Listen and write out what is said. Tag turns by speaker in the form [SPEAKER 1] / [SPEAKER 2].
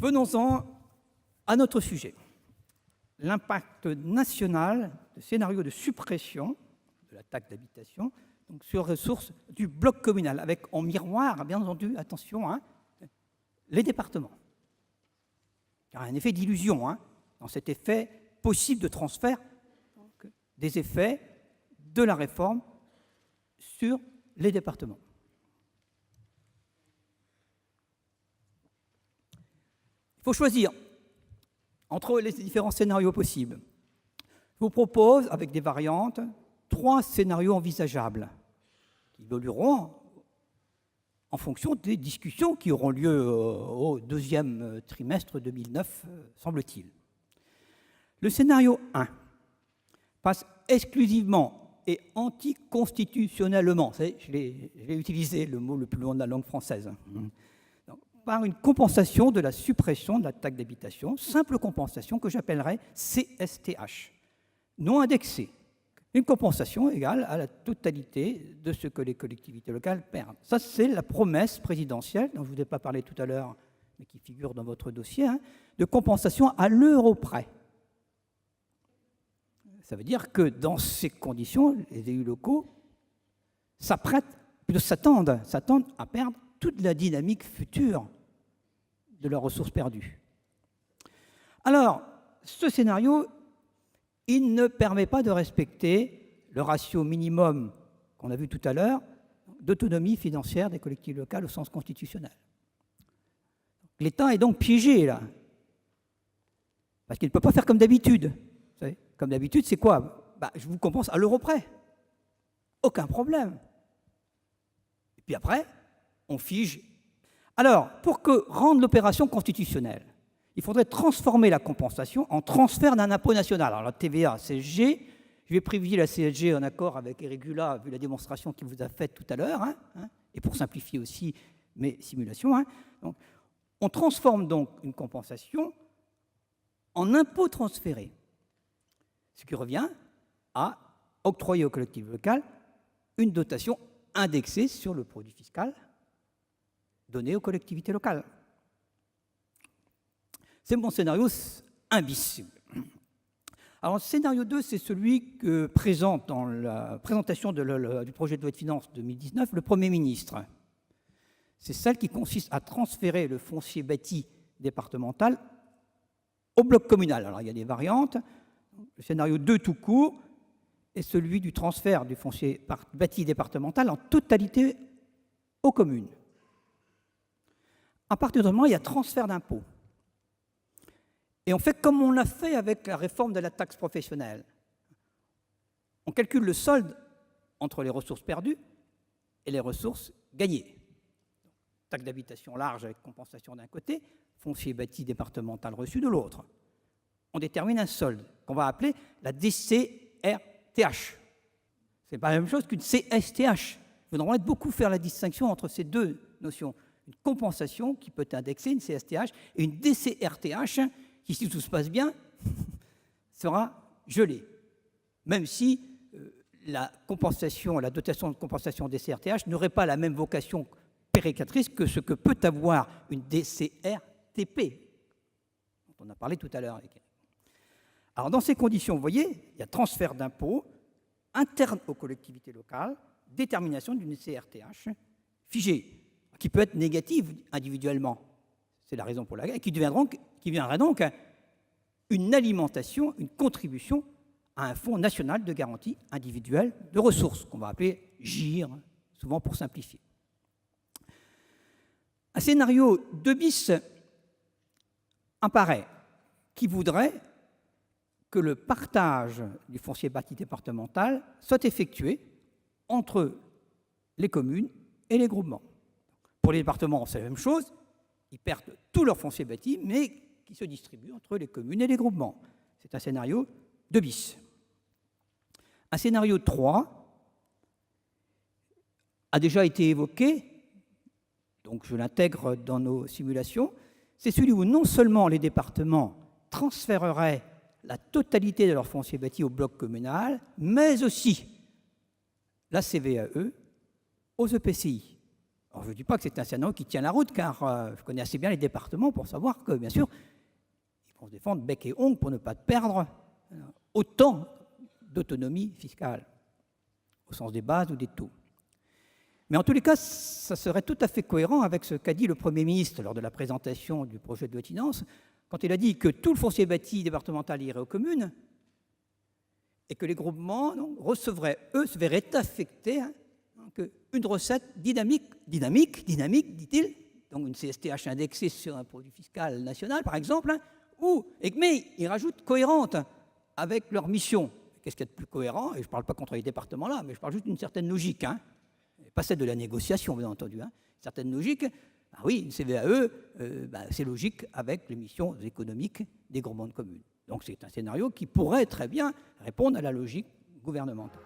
[SPEAKER 1] Venons-en à notre sujet. L'impact national de scénario de suppression de la taxe d'habitation sur les ressources du bloc communal, avec en miroir, bien entendu, attention, les départements. Il y a un effet d'illusion dans cet effet possible de transfert des effets de la réforme sur les départements. Il faut choisir entre les différents scénarios possibles. Je vous propose, avec des variantes, 3 scénarios envisageables qui évolueront en fonction des discussions qui auront lieu au 2e trimestre 2009, semble-t-il. Le scénario 1 passe exclusivement et anticonstitutionnellement, vous savez, je l'ai utilisé, le mot le plus long de la langue française, par une compensation de la suppression de la taxe d'habitation, simple compensation que j'appellerais CSTH, non indexée. Une compensation égale à la totalité de ce que les collectivités locales perdent. Ça, c'est la promesse présidentielle, dont je ne vous ai pas parlé tout à l'heure, mais qui figure dans votre dossier, de compensation à l'euro près. Ça veut dire que dans ces conditions, les élus locaux s'attendent à perdre toute la dynamique future de leurs ressources perdues. Alors, ce scénario, il ne permet pas de respecter le ratio minimum qu'on a vu tout à l'heure d'autonomie financière des collectivités locales au sens constitutionnel. L'État est donc piégé, là, parce qu'il ne peut pas faire comme d'habitude. Vous savez, comme d'habitude, c'est quoi? Je vous compense à l'euro près. Aucun problème. Et puis après, on fige. Alors, pour rendre l'opération constitutionnelle, il faudrait transformer la compensation en transfert d'un impôt national. Alors la TVA, CSG, je vais privilégier la CSG en accord avec Éric Gula, vu la démonstration qu'il vous a faite tout à l'heure, et pour simplifier aussi mes simulations. Donc, on transforme donc une compensation en impôt transféré, ce qui revient à octroyer aux collectivités locales une dotation indexée sur le produit fiscal donné aux collectivités locales. C'est mon scénario 1 bis. Alors, le scénario 2, c'est celui que présente dans la présentation du projet de loi de finances 2019 le Premier ministre. C'est celle qui consiste à transférer le foncier bâti départemental au bloc communal. Alors, il y a des variantes. Le scénario 2 tout court est celui du transfert du foncier bâti départemental en totalité aux communes. À partir de ce moment, il y a transfert d'impôts. Et on fait comme on l'a fait avec la réforme de la taxe professionnelle. On calcule le solde entre les ressources perdues et les ressources gagnées. Taxe d'habitation large avec compensation d'un côté, foncier bâti départemental reçu de l'autre. On détermine un solde qu'on va appeler la DCRTH. Ce n'est pas la même chose qu'une CSTH. Il faudra beaucoup faire la distinction entre ces deux notions. Une compensation qui peut indexer, une CSTH, et une DCRTH qui, si tout se passe bien, sera gelée. Même si la dotation de compensation DCRTH n'aurait pas la même vocation péréquatrice que ce que peut avoir une DCRTP, dont on a parlé tout à l'heure. Alors, dans ces conditions, vous voyez, il y a transfert d'impôts interne aux collectivités locales, détermination d'une CRTH figée, qui peut être négative individuellement. C'est la raison pour laquelle, qui viendra donc une alimentation, une contribution à un fonds national de garantie individuelle de ressources, qu'on va appeler GIR, souvent pour simplifier. Un scénario 2 bis apparaît qui voudrait que le partage du foncier bâti départemental soit effectué entre les communes et les groupements. Pour les départements, c'est la même chose. Ils perdent tout leur foncier bâti, mais qui se distribue entre les communes et les groupements. C'est un scénario 2 bis. Un scénario 3 a déjà été évoqué, donc je l'intègre dans nos simulations. C'est celui où non seulement les départements transféreraient la totalité de leur foncier bâti au bloc communal, mais aussi la CVAE aux EPCI. Alors, je ne dis pas que c'est un scénario qui tient la route, car je connais assez bien les départements pour savoir que, bien sûr, ils vont se défendre bec et ongles pour ne pas perdre autant d'autonomie fiscale, au sens des bases ou des taux. Mais en tous les cas, ça serait tout à fait cohérent avec ce qu'a dit le Premier ministre lors de la présentation du projet de loi de finances, quand il a dit que tout le foncier bâti départemental irait aux communes et que les groupements recevraient, eux, se verraient affectés une recette dynamique, dit-il, donc une CSTH indexée sur un produit fiscal national, par exemple, mais il rajoute cohérente avec leur mission. Qu'est-ce qu'il y a de plus cohérent? Et je ne parle pas contre les départements là, mais je parle juste d'une certaine logique, pas celle de la négociation, bien entendu. Une certaine logique. Oui, une CVAE, c'est logique avec les missions économiques des groupements de communes. Donc c'est un scénario qui pourrait très bien répondre à la logique gouvernementale.